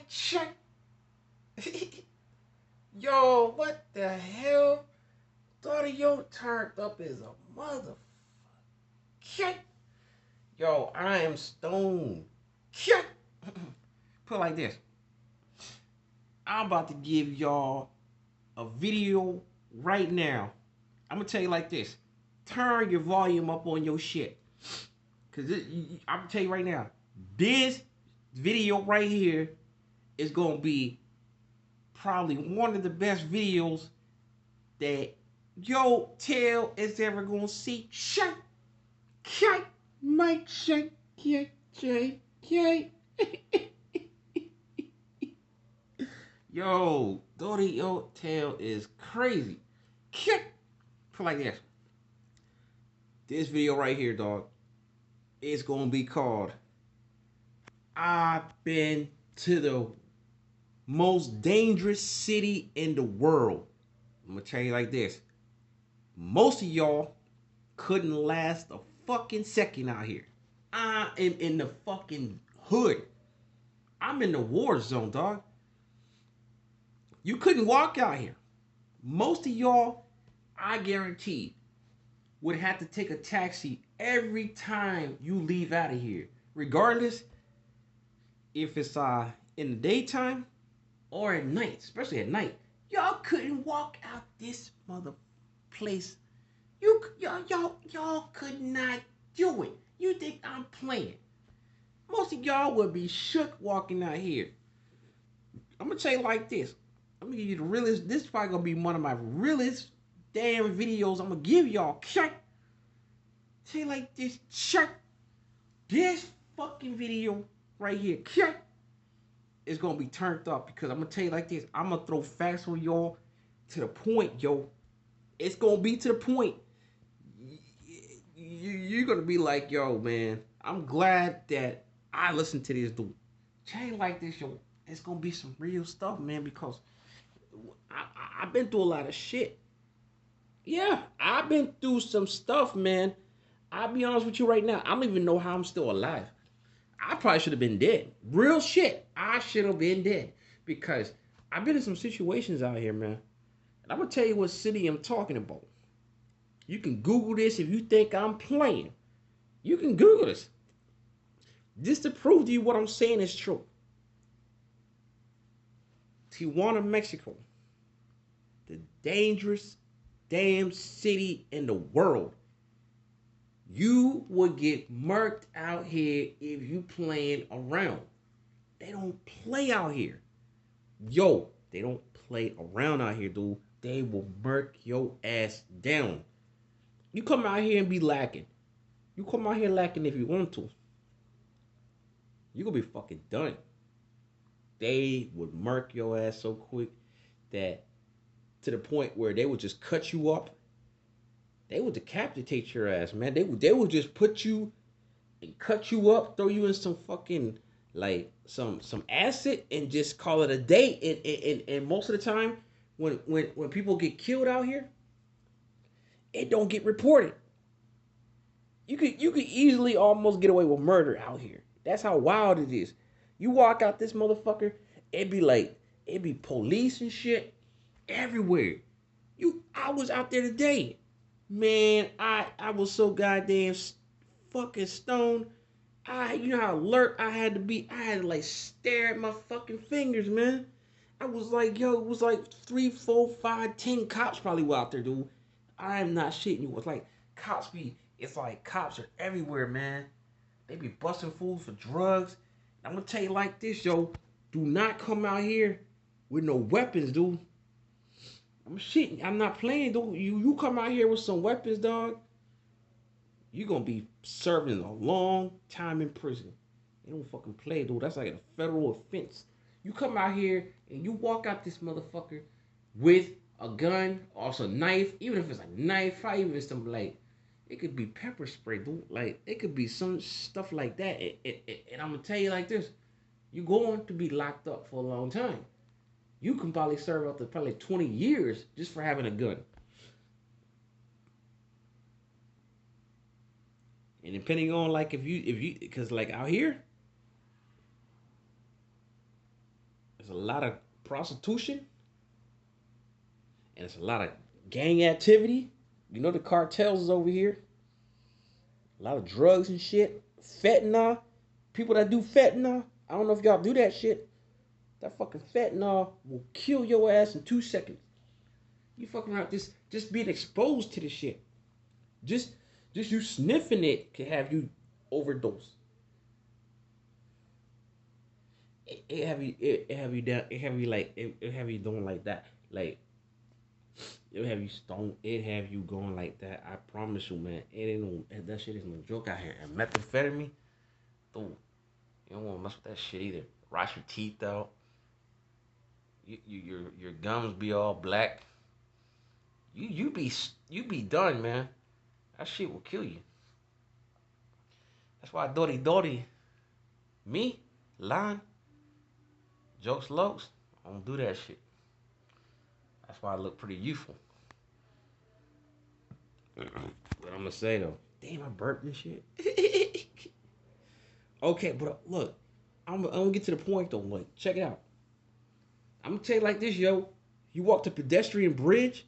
check. Yo, what the hell? Thought yo turned up as a mother. Yo, I am stoned. Put it like this. I'm about to give y'all a video right now. I'm gonna tell you like this. Turn your volume up on your shit. Cause I'm gonna tell you right now, this video right here is gonna be probably one of the best videos that yo tail is ever gonna see. Shake, Mike, shake, Yo, Doty, yo tail is crazy. Put like this. This video right here, dog, is gonna be called I've been to the most dangerous city in the world. I'm gonna tell you like this. Most of y'all couldn't last a fucking second out here. I am in the fucking hood. I'm in the war zone, dog. You couldn't walk out here. Most of y'all, I guarantee, would have to take a taxi every time you leave out of here. Regardless if it's in the daytime or at night, especially at night. Y'all couldn't walk out this mother place. Y'all could not do it. You think I'm playing? Most of y'all would be shook walking out here. I'm gonna tell you like this. I'm gonna give you the realest. This is probably gonna be one of my realest damn videos I'm gonna give y'all. Check. Say like this. Check. This fucking video right here. Check. Is gonna be turned up because I'm gonna tell you like this. I'm gonna throw facts on y'all to the point, yo. It's gonna be to the point. You're gonna be like, yo, man. I'm glad that I listened to this dude. Change like this, yo. It's gonna be some real stuff, man. Because I've been through a lot of shit. Yeah, I've been through some stuff, man. I'll be honest with you right now. I don't even know how I'm still alive. I probably should have been dead. Real shit. I should have been dead. Because I've been in some situations out here, man. And I'm going to tell you what city I'm talking about. You can Google this if you think I'm playing. You can Google this. Just to prove to you what I'm saying is true. Tijuana, Mexico. The dangerous damn city in the world. You would get murked out here if you playing around. They don't play out here. Yo, they don't play around out here, dude. They will murk your ass down. You come out here and be lacking. You come out here lacking if you want to. You gonna be fucking done. They would murk your ass so quick that to the point where they would just cut you up. They would decapitate your ass, man. They would just put you and cut you up, throw you in some fucking like some acid and just call it a day. And most of the time when people get killed out here, it don't get reported. You could easily almost get away with murder out here. That's how wild it is. You walk out this motherfucker, it'd be police and shit everywhere. I was out there today. Man, I was so goddamn fucking stoned. You know how alert I had to be. I had to like stare at my fucking fingers, man. I was like, yo, it was like 3, 4, 5, 10 cops probably were out there, dude. I am not shitting you. It's like cops are everywhere, man. They be busting fools for drugs. I'm gonna tell you like this, yo. Do not come out here with no weapons, dude. I'm shitting. I'm not playing, dude. You come out here with some weapons, dog. You're gonna be serving a long time in prison. They don't fucking play, dude. That's like a federal offense. You come out here and you walk out this motherfucker with a gun or some knife, even if it's a knife, or even some like it could be pepper spray, dude. Like it could be some stuff like that. And I'm gonna tell you like this: you're going to be locked up for a long time. You can probably serve up to probably 20 years just for having a gun. And depending on like if you because like out here, There's a lot of prostitution and it's a lot of gang activity. You know the cartels is over here. A lot of drugs and shit. Fentanyl. People that do fentanyl. I don't know if y'all do that shit. That fucking fentanyl will kill your ass in 2 seconds. You fucking around just being exposed to the shit. Just just you sniffing it can have you overdose. It have you it have you down it have you like it have you doing like that. Like it have you stone it have you going like that. I promise you, man. It ain't no that shit is no joke out here. And methamphetamine, dude, you don't wanna mess with that shit either. Rot your teeth out. Your gums be all black. You be done, man. That shit will kill you. That's why Dory me, line, jokes lows, I don't do that shit. That's why I look pretty youthful. What I'm gonna say though, damn, I burped this shit. Okay, but look, I'm gonna get to the point though. Like, check it out. I'm gonna tell you like this, yo. You walk the pedestrian bridge.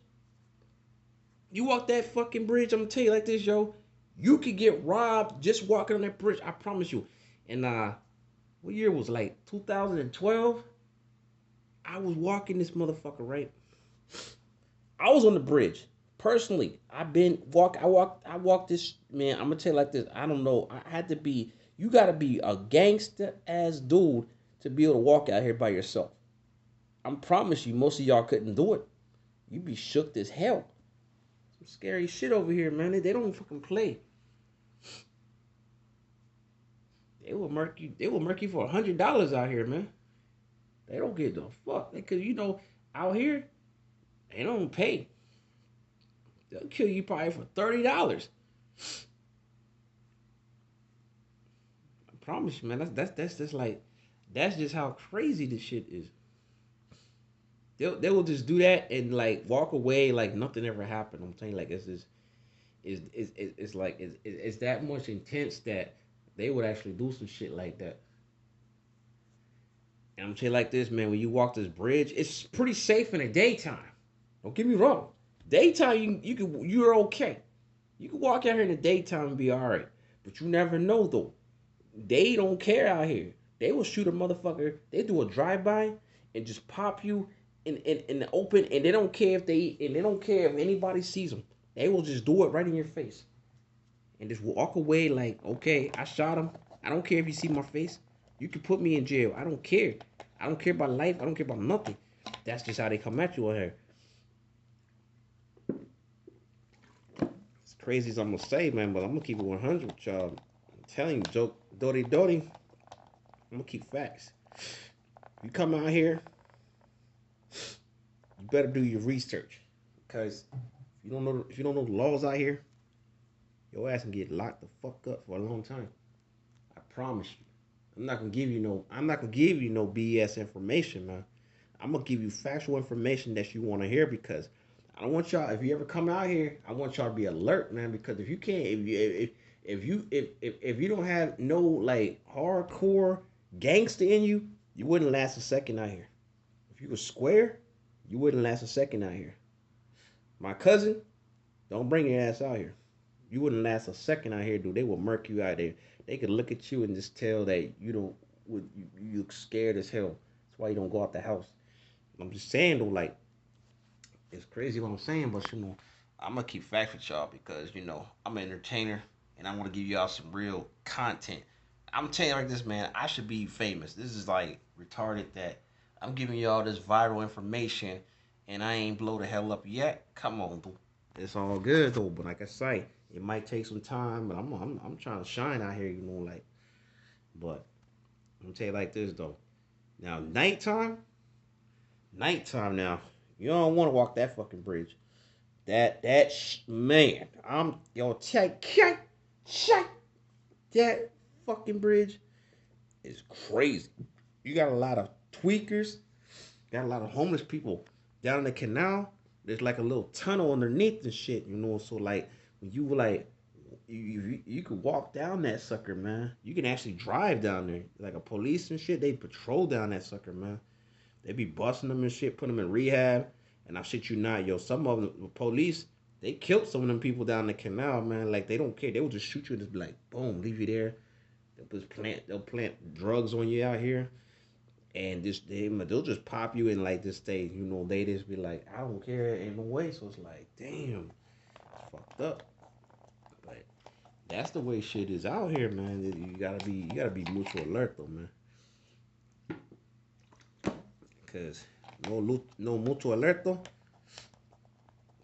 You walk that fucking bridge. I'm gonna tell you like this, yo. You could get robbed just walking on that bridge. I promise you. And what year was it, like 2012? I was walking this motherfucker, right? I was on the bridge. Personally, I walked this man. I'm gonna tell you like this. I don't know. I had to be you gotta be a gangster ass dude to be able to walk out here by yourself. I promise you, most of y'all couldn't do it. You be shook as hell. Some scary shit over here, man. They don't fucking play. They will murk you for $100 out here, man. They don't give the fuck. Cause out here, they don't pay. They'll kill you probably for $30. I promise you, man. That's just like that's just how crazy this shit is. They will just do that and like walk away like nothing ever happened. I'm telling you, like it's just it's like it's that much intense that they would actually do some shit like that. And I'm telling you like this, man. When you walk this bridge, it's pretty safe in the daytime. Don't get me wrong. Daytime, you're okay. You can walk out here in the daytime and be all right. But you never know though. They don't care out here. They will shoot a motherfucker. They do a drive by and just pop you in the open, and they don't care if anybody sees them. They will just do it right in your face and just walk away like, okay, I shot him. I don't care if you see my face. You can put me in jail. I don't care. I don't care about life. I don't care about nothing. That's just how they come at you out here. It's crazy as I'm gonna say, man, but I'm gonna keep it 100 with y'all. I'm telling you, joke, Dory. I'm gonna keep facts. You come out here, you better do your research, because if you don't know the laws out here, your ass can get locked the fuck up for a long time. I promise you. I'm not gonna give you no BS information, man. I'm gonna give you factual information that you want to hear, because I don't want y'all. If you ever come out here, I want y'all to be alert, man. Because if you can't, if you don't have no like hardcore gangster in you, you wouldn't last a second out here. If you were square, you wouldn't last a second out here. My cousin, don't bring your ass out here. You wouldn't last a second out here, dude. They will murk you out there. They could look at you and just tell that you look scared as hell. That's why you don't go out the house. I'm just saying though, like it's crazy what I'm saying, but I'm gonna keep facts with y'all, because I'm an entertainer and I want to give y'all some real content. I'm telling you like this, man. I should be famous. This is like retarded that I'm giving y'all this viral information and I ain't blow the hell up yet. Come on, dude. It's all good though, but like I say, it might take some time. But I'm trying to shine out here, like. But I'm gonna tell you like this though. Now nighttime now. You don't want to walk that fucking bridge. Man, I'm yo check that fucking bridge is crazy. You got a lot of tweakers, got a lot of homeless people down in the canal. There's like a little tunnel underneath the shit, So like when you like you could walk down that sucker, man. You can actually drive down there. Like a police and shit, they patrol down that sucker, man. They be busting them and shit, putting them in rehab. And I shit you not, yo. Some of them, the police, they killed some of them people down the canal, man. Like they don't care. They will just shoot you and just be like, boom, leave you there. They'll plant drugs on you out here, and they'll just pop you and like just stay. You know, they just be like, I don't care, ain't no way. So it's like, damn, fucked up. But that's the way shit is out here, man. You gotta be mutual alert though, man. Cause no mutuo alerto,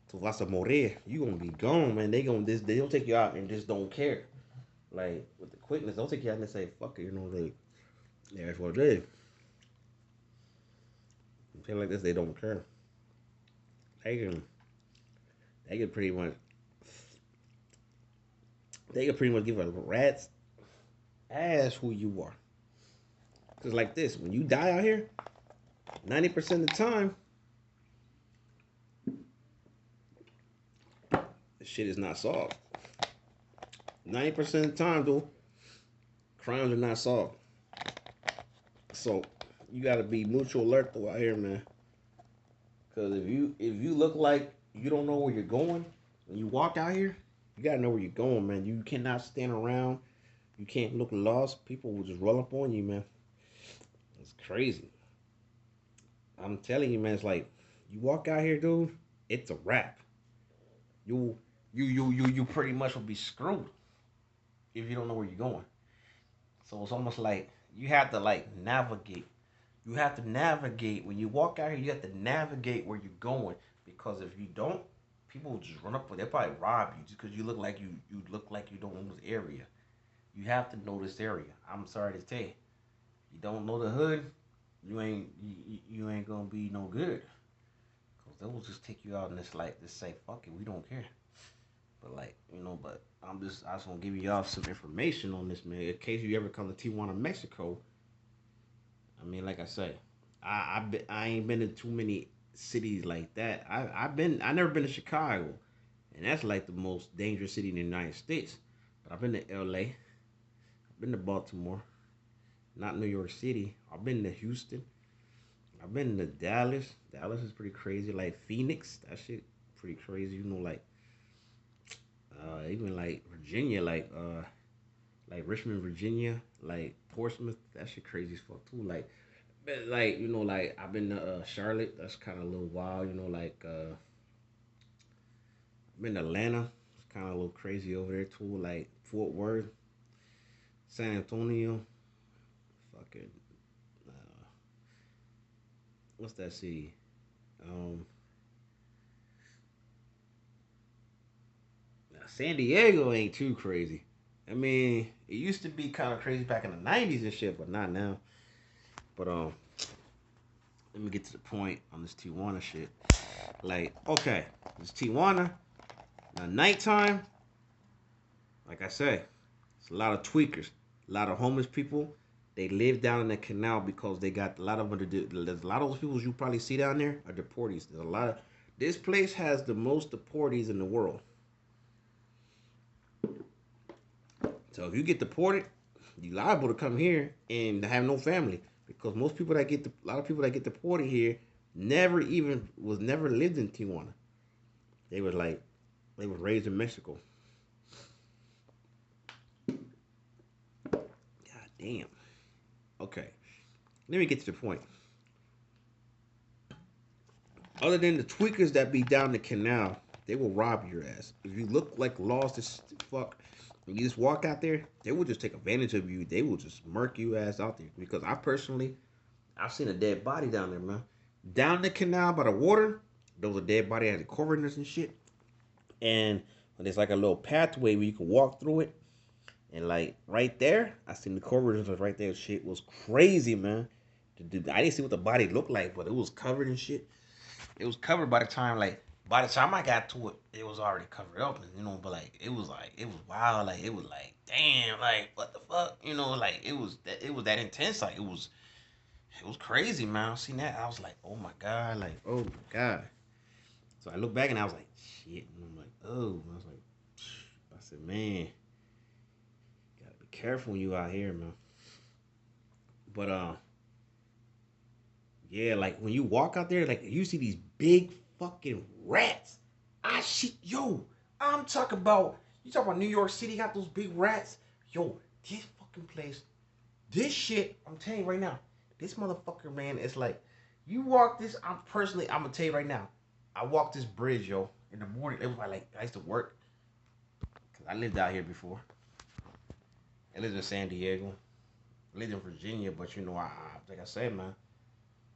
tu vas a morir. You gonna be gone, man. They don't take you out and just don't care. Like with the quickness, they'll take you out and say, fuck it, you know, that's what it is. Things like this, they don't care. They can they can pretty much give a rat's ass who you are. Cause like this, when you die out here, 90% of the time, the shit is not solved. 90% of the time, though, crimes are not solved. So you gotta be mutual alert though out here, man. Cause if you look like you don't know where you're going when you walk out here, you gotta know where you're going, man. You cannot stand around. You can't look lost. People will just roll up on you, man. It's crazy. I'm telling you, man. It's like you walk out here, dude. It's a wrap. You you pretty much will be screwed if you don't know where you're going. So it's almost like you have to like navigate. You have to navigate when you walk out here. You have to navigate where you're going because if you don't, people will just run up. They'll probably rob you just because you look like you don't know this area. You have to know this area. I'm sorry to tell you, you don't know the hood, you ain't gonna be no good. Cause they will just take you out and it's like just say fuck it, we don't care. But like but I just want to give y'all some information on this, man. In case you ever come to Tijuana, Mexico, I mean, like I say, I ain't been to too many cities like that. I never been to Chicago, and that's like the most dangerous city in the United States. But I've been to L.A. I've been to Baltimore, not New York City. I've been to Houston. I've been to Dallas. Dallas is pretty crazy. Like Phoenix, that shit pretty crazy. Like even like Virginia, like Richmond, Virginia, like Portsmouth. That shit crazy as fuck too. Like like I've been to Charlotte. That's kind of a little wild. I've been to Atlanta. It's kind of a little crazy over there too. Like Fort Worth, San Antonio, fucking uh, what's that city? Um, San Diego ain't too crazy. I mean, it used to be kind of crazy back in the '90s and shit, but not now. But let me get to the point on this Tijuana shit. Like, okay, this Tijuana. Now, nighttime, like I say, it's a lot of tweakers, a lot of homeless people. They live down in the canal because they got a lot of there's a lot of those people you probably see down there are deportees. There's a lot of this place has the most deportees in the world. So if you get deported, you liable to come here and have no family because a lot of people that get deported here never lived in Tijuana. They were like they were raised in Mexico. God damn. Okay, let me get to the point. Other than the tweakers that be down the canal, they will rob your ass. If you look like lost as fuck, and you just walk out there, they will just take advantage of you. They will just murk you ass out there. Because I've seen a dead body down there, man. Down the canal by the water, there was a dead body had the coroners and shit. And there's like a little pathway where you can walk through it. And like right there, I seen the coroners was right there. Shit was crazy, man. I didn't see what the body looked like, but it was covered and shit. It was covered by the time I got to it, it was already covered up, and but it was wild, like it was like damn, like what the fuck, like it was that intense, like it was crazy, man. I seen that, I was like, oh my god, like oh my god. So I looked back and I was like, shit, and I'm like, oh, I was like, I said, man, gotta be careful when you out here, man. But Yeah, like when you walk out there, like you see these big fucking rats. I shit, yo. I'm talking about. You talking about New York City got those big rats? Yo, this fucking place, this shit. I'm telling you right now, this motherfucker, man, it's like you walk this. I'm gonna tell you right now. I walked this bridge, yo, in the morning. It was like I used to work because I lived out here before. I lived in San Diego. I lived in Virginia, but you know, like I said, man,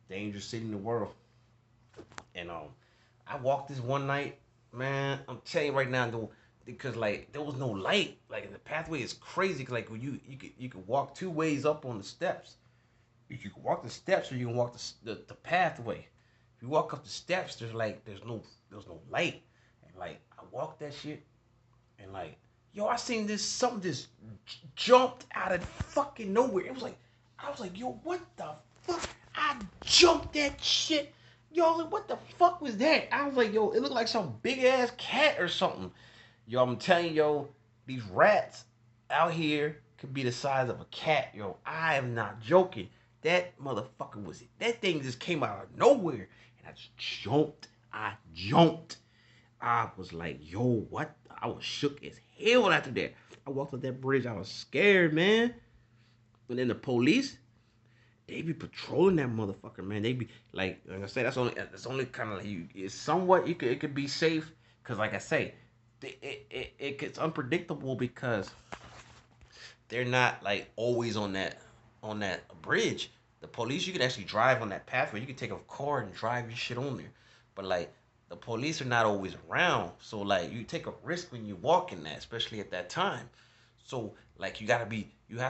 dangerous city in the world. And I walked this one night, man. I'm telling you right now, though, because like there was no light. Like the pathway is crazy. Cause like when you could walk two ways up on the steps. You can walk the steps or you can walk the pathway. If you walk up the steps, there's no light. And like I walked that shit and like yo, I seen this something just jumped out of fucking nowhere. It was like I was like, yo, what the fuck? I jumped that shit. Yo, I was like, what the fuck was that? I was like, yo, it looked like some big ass cat or something. Yo, I'm telling you, yo, these rats out here could be the size of a cat, yo. I am not joking. That motherfucker was it. That thing just came out of nowhere. And I just jumped. I jumped. I was like, yo, what? I was shook as hell after that. I walked up that bridge. I was scared, man. But then the police, they be patrolling that motherfucker, man. They be like I said, that's only kind of like it's somewhat it could be safe because like I say, it gets unpredictable because they're not like always on that bridge. The police, you can actually drive on that pathway. You can take a car and drive your shit on there. But like the police are not always around. So like you take a risk when you walk in that, especially at that time. So like you have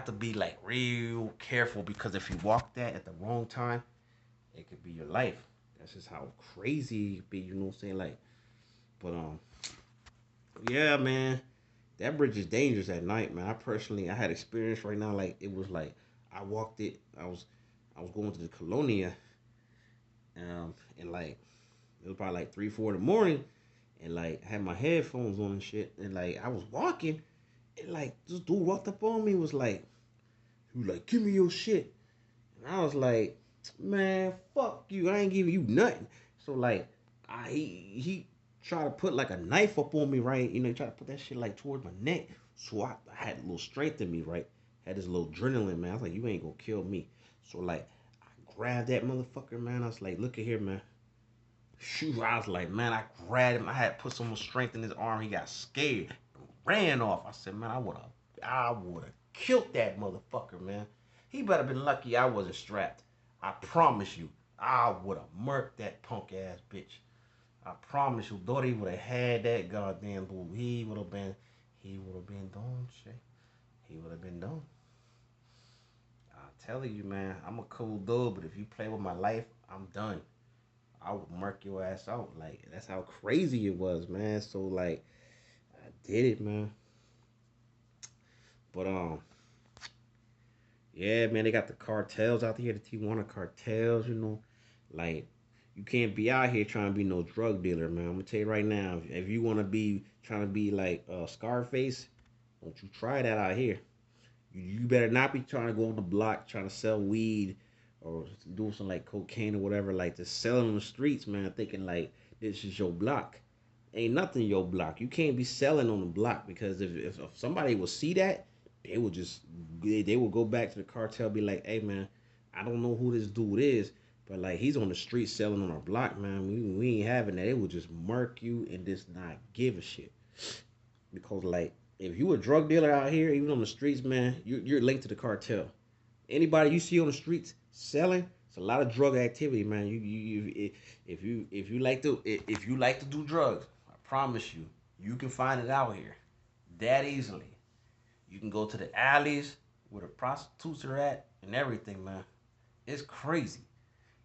to be like real careful because if you walk that at the wrong time, it could be your life. That's just how crazy it be, you know what I'm saying? Like, but yeah, man, that bridge is dangerous at night, man. I had experience right now. Like it was like I walked it. I was going to the Colonia, and like it was probably like 3, 4 in the morning, and like I had my headphones on and shit, and like I was walking, and like this dude walked up on me, he was like, give me your shit, and I was like, man, fuck you, I ain't giving you nothing. So like, he tried to put like a knife up on me, right? You know, he tried to put that shit like towards my neck. So I had a little strength in me, right? Had this little adrenaline, man. I was like, you ain't gonna kill me. So like, I grabbed that motherfucker, man. I was like, look at here, man. Shoot, I was like, man, I grabbed him. I had put some more strength in his arm. He got scared, ran off. I said, man, I would have killed that motherfucker, man. He better been lucky I wasn't strapped. I promise you, I would have murked that punk ass bitch. I promise you, though he would have had that goddamn boo, he would have been done, shit. He would have been done. I'm telling you, man, I'm a cool dude, but if you play with my life, I'm done. I would mark your ass out. Like that's how crazy it was, man. So like I did it, man. But yeah, man, they got the cartels out here, the Tijuana cartels, you know. Like you can't be out here trying to be no drug dealer, man. I'm gonna tell you right now, if you wanna be trying to be like Scarface, don't you try that out here. You better not be trying to go on the block trying to sell weed or do some like cocaine or whatever, like just selling on the streets, man, thinking like this is your block. Ain't nothing your block. You can't be selling on the block because if somebody will see that, they will just they will go back to the cartel, be like, hey man, I don't know who this dude is, but like he's on the street selling on our block, man. We ain't having that. They will just murk you and just not give a shit because like if you a drug dealer out here, even on the streets, man, you're linked to the cartel. Anybody you see on the streets selling, it's a lot of drug activity, man. If you like to do drugs, I promise you, you can find it out here that easily. You can go to the alleys where the prostitutes are at and everything, man. It's crazy.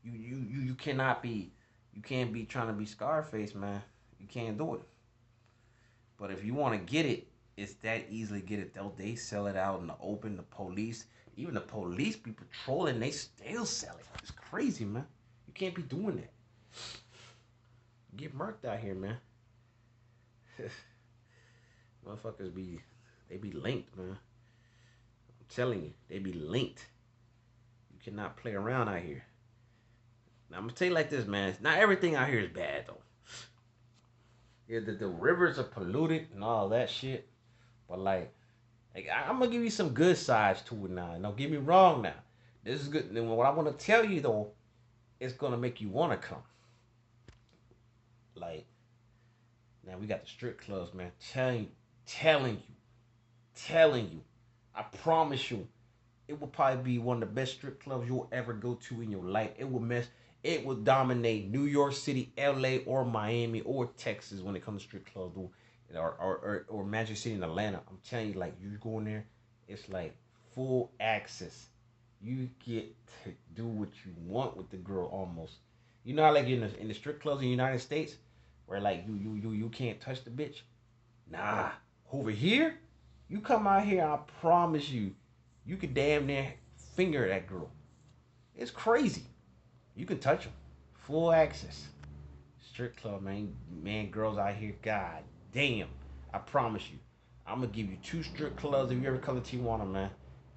You cannot be you can't be trying to be Scarface, man. You can't do it. But if you want to get it, it's that easily get it. They sell it out in the open. The police, even the police be patrolling, they still sell it. It's crazy, man. You can't be doing that. You get murked out here, man. Motherfuckers they be linked, man. I'm telling you, they be linked. You cannot play around out here. Now, I'm gonna tell you like this, man. Not everything out here is bad though. Yeah, the rivers are polluted and all that shit. But like I'm gonna give you some good sides to it now. Don't get me wrong now. This is good. Then what I want to tell you though, it's gonna make you wanna come. Like now we got the strip clubs, man. Telling you, telling you. I promise you, it will probably be one of the best strip clubs you'll ever go to in your life. It will dominate New York City, LA, or Miami, or Texas when it comes to strip clubs, dude. Or Magic City in Atlanta. I'm telling you, like you go in there, it's like full access. You get to do what you want with the girl almost. You know how like in the strip clubs in the United States, where like you can't touch the bitch. Nah, over here, you come out here, I promise you, you could damn near finger that girl. It's crazy. You can touch them. Full access. Strip club, man. Man, girls out here, god damn. I promise you. I'm gonna give you two strip clubs if you ever come to Tijuana, man.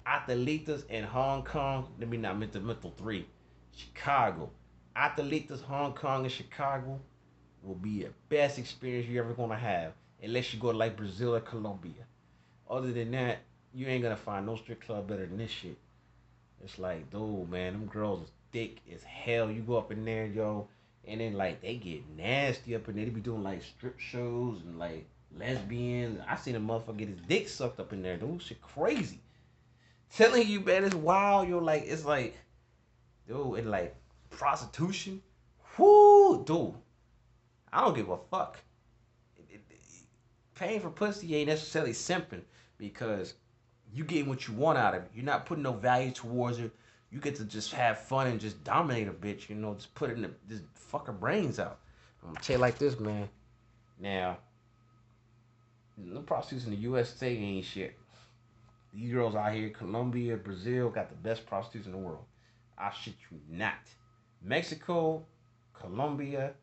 Atalitas in Hong Kong. Let me not mental three. Chicago. Atalitas, Hong Kong, and Chicago will be the best experience you're ever gonna have. Unless you go to like Brazil or Colombia. Other than that, you ain't gonna find no strip club better than this shit. It's like, dude, man, them girls is thick as hell. You go up in there, yo, and then like they get nasty up in there. They be doing like strip shows and like lesbians. I seen a motherfucker get his dick sucked up in there, dude. Shit crazy. Telling you, man, it's wild. Yo, like it's like, dude, and like prostitution. Whoo, dude. I don't give a fuck. Paying for pussy ain't necessarily simping because you getting what you want out of it. You're not putting no value towards it. You get to just have fun and just dominate a bitch, you know, just put it in just fuck her brains out. I'm gonna tell you like this, man. Now, no prostitutes in the USA ain't shit. These girls out here, Colombia, Brazil, got the best prostitutes in the world. I shit you not. Mexico, Colombia,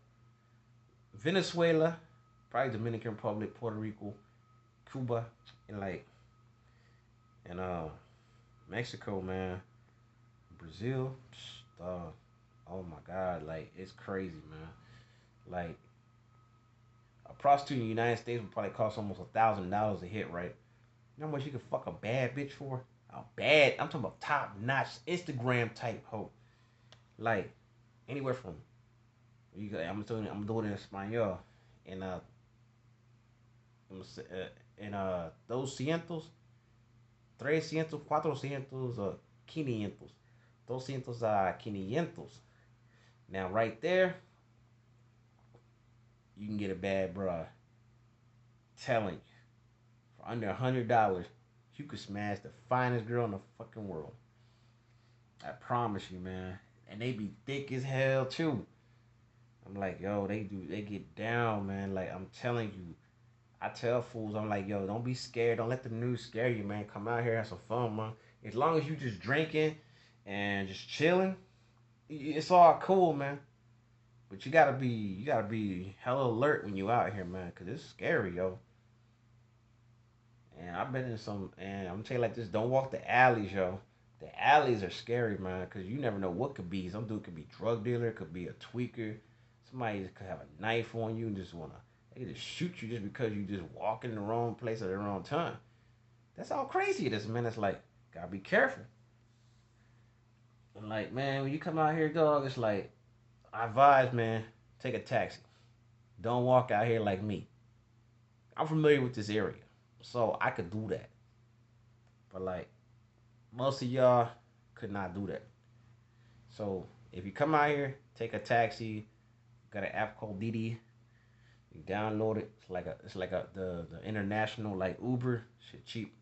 Venezuela, probably Dominican Republic, Puerto Rico, Cuba, and like and Mexico, man, Brazil, oh my God, like it's crazy, man. Like a prostitute in the United States would probably cost almost $1,000 a hit, right? You know how much you can fuck a bad bitch for? A bad, I'm talking about top notch Instagram type hoe. Like anywhere from I'm doing it in Espanol, and en 200, 300, 400, 500, 200 a 500. Now right there, you can get a bad bruh. Telling you, for under $100, you could smash the finest girl in the fucking world. I promise you, man. And they be thick as hell too. I'm like, yo, they get down, man. Like I'm telling you, I tell fools, I'm like, yo, don't be scared. Don't let the news scare you, man. Come out here, have some fun, man. As long as you just drinking and just chilling, it's all cool, man. But you gotta be hella alert when you out here, man, cause it's scary, yo. And I've been in some, and I'm gonna tell you like this: don't walk the alleys, yo. The alleys are scary, man, cause you never know what could be. Some dude could be drug dealer, could be a tweaker. Somebody could have a knife on you and just wanna they could just shoot you just because you just walk in the wrong place at the wrong time. That's how crazy it is, man. It's like gotta be careful. And like, man, when you come out here, dog, it's like I advise, man, take a taxi. Don't walk out here like me. I'm familiar with this area, so I could do that. But like most of y'all could not do that. So if you come out here, take a taxi. Got an app called Didi. You download it. It's like the international like Uber. Shit cheap.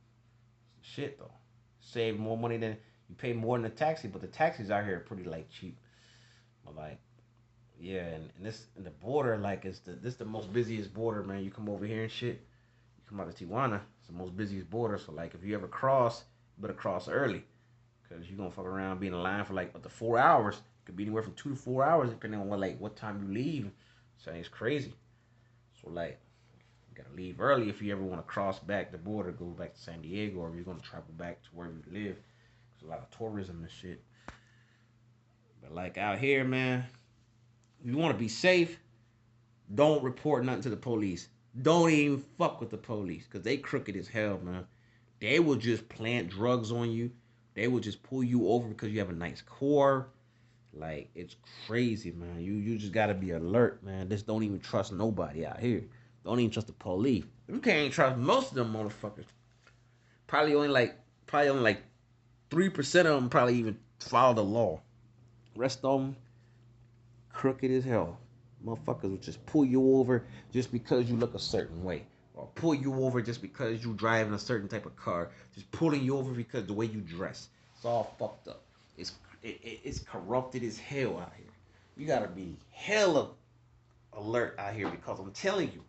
Shit though. Save more money than you pay more than a taxi, but the taxis out here are pretty like cheap. But like yeah, and this and the border like it's the most busiest border, man. You come over here and shit. You come out of Tijuana, it's the most busiest border. So like if you ever cross, you better cross early. Cause you gonna fuck around being in line for like up to 4 hours. It could be anywhere from 2 to 4 hours depending on what time you leave. So it's crazy. So like you gotta leave early if you ever want to cross back the border, go back to San Diego, or if you're gonna travel back to where you live. There's a lot of tourism and shit. But like out here, man, if you want to be safe, don't report nothing to the police. Don't even fuck with the police because they crooked as hell, man. They will just plant drugs on you. They will just pull you over because you have a nice car. Like it's crazy, man. You just gotta be alert, man. Just don't even trust nobody out here. Don't even trust the police. You can't trust most of them motherfuckers. Probably only like 3% of them probably even follow the law. Rest of them crooked as hell. Motherfuckers will just pull you over just because you look a certain way. Or pull you over just because you driving a certain type of car. Just pulling you over because the way you dress. It's all fucked up. It's corrupted as hell out here. You gotta be hella alert out here because I'm telling you,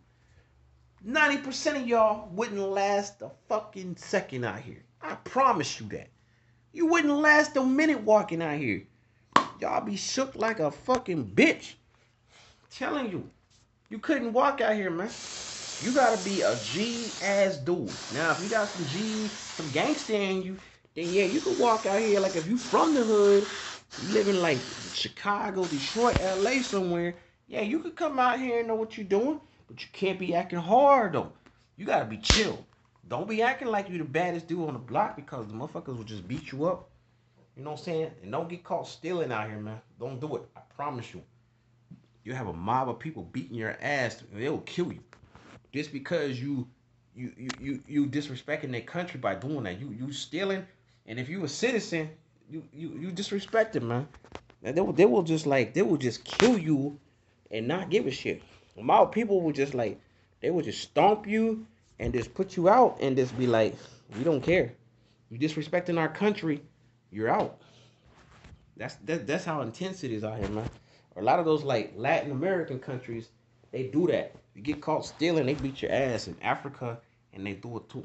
90% of y'all wouldn't last a fucking second out here. I promise you that. You wouldn't last a minute walking out here. Y'all be shook like a fucking bitch. I'm telling you. You couldn't walk out here, man. You gotta be a G ass dude. Now, if you got some gangster in you, then yeah, you can walk out here. Like if you from the hood, you live in like Chicago, Detroit, LA somewhere, yeah, you could come out here and know what you're doing, but you can't be acting hard though. You gotta be chill. Don't be acting like you the baddest dude on the block because the motherfuckers will just beat you up. You know what I'm saying? And don't get caught stealing out here, man. Don't do it. I promise you. You have a mob of people beating your ass, and they will kill you. Just because you disrespecting their country by doing that. You stealing, and if you a citizen, you disrespect it, man. And they will just kill you and not give a shit. My people will just like they will just stomp you and just put you out and just be like, we don't care. You disrespecting our country, you're out. That's how intense it is out here, man. A lot of those like Latin American countries, they do that. You get caught stealing, they beat your ass in Africa, and they do it too.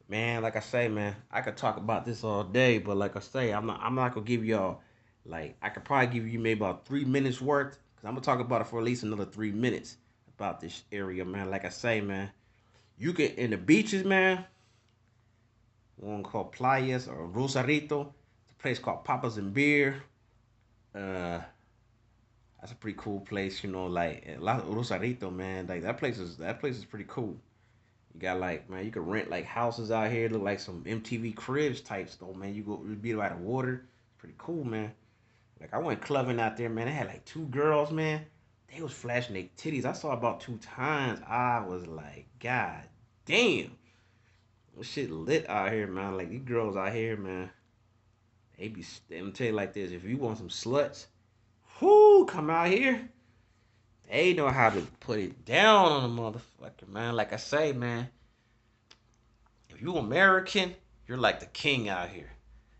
Man, like I say, man, I could talk about this all day, but like I say, I'm not gonna give y'all like I could probably give you maybe about 3 minutes worth, cause I'm gonna talk about it for at least another 3 minutes about this area, man. Like I say, man, you can in the beaches, man. One called Playas or Rosarito. It's a place called Papas and Beer. Uh, that's a pretty cool place, you know. Like Rosarito, man. Like that place is pretty cool. You got like, man, you could rent like houses out here, look like some MTV Cribs types, though, man. You be by the water, pretty cool, man. Like I went clubbing out there, man. They had like two girls, man. They was flashing their titties. I saw about 2 times. I was like, God damn, this shit lit out here, man. Like these girls out here, man. They be. Let me tell you like this: if you want some sluts, whoo, come out here. They know how to put it down on a motherfucker, man. Like I say, man, if you American, you're like the king out here.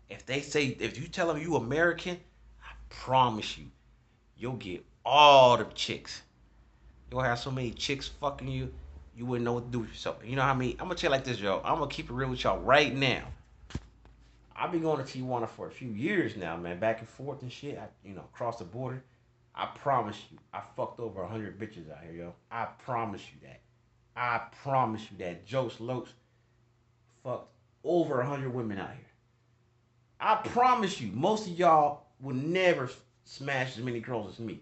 If you tell them you American, I promise you, you'll get all the chicks. You'll have so many chicks fucking you, you wouldn't know what to do with yourself. You know how I mean? I'm gonna tell you like this, yo. I'm gonna keep it real with y'all right now. I've been going to Tijuana for a few years now, man. Back and forth and shit. Across the border. I promise you, I fucked over 100 bitches out here, yo. I promise you that. I promise you that. Jokes, Lokes fucked over 100 women out here. I promise you, most of y'all will never smash as many girls as me.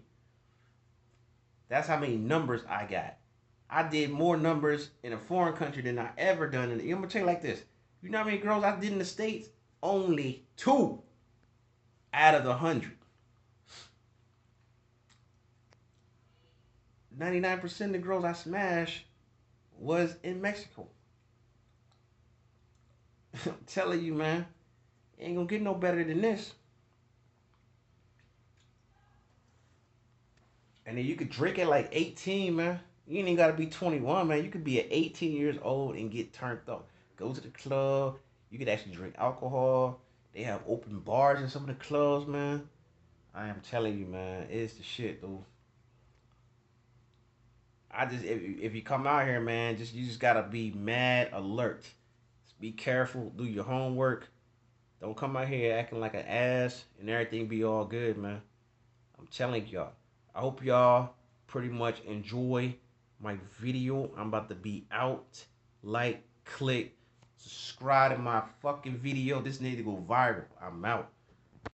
That's how many numbers I got. I did more numbers in a foreign country than I ever done. I'm gonna tell you like this. You know how many girls I did in the States? Only 2 out of the 100. 99% of the girls I smashed was in Mexico. I'm telling you, man, ain't gonna get no better than this. And then you could drink at like 18, man. You ain't even gotta be 21, man. You could be at 18 years old and get turned up. Go to the club. You could actually drink alcohol. They have open bars in some of the clubs, man. I am telling you, man, it's the shit, dude. If you come out here, man, you just gotta be mad alert. Just be careful. Do your homework. Don't come out here acting like an ass and everything be all good, man. I'm telling y'all. I hope y'all pretty much enjoy my video. I'm about to be out. Like, click, subscribe to my fucking video. This need to go viral. I'm out.